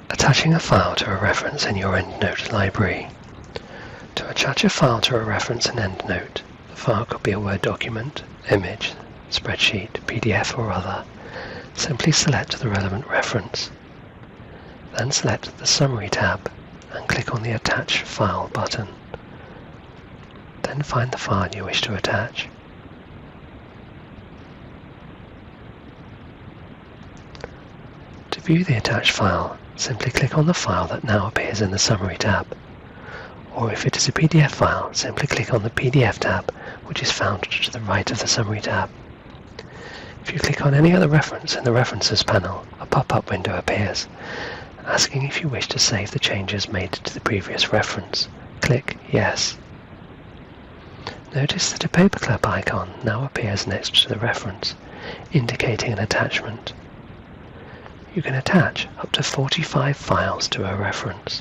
Attaching a file to a reference in your EndNote library. To attach a file to a reference in EndNote, the file could be a Word document, image, spreadsheet, PDF or other. Simply select the relevant reference. Then select the Summary tab and click on the Attach File button. Then find the file you wish to attach. To view the attached file, simply click on the file that now appears in the Summary tab. Or if it is a PDF file, simply click on the PDF tab, which is found to the right of the Summary tab. If you click on any other reference in the References panel, a pop-up window appears, asking if you wish to save the changes made to the previous reference. Click Yes. Notice that a paperclip icon now appears next to the reference, indicating an attachment. You can attach up to 45 files to a reference.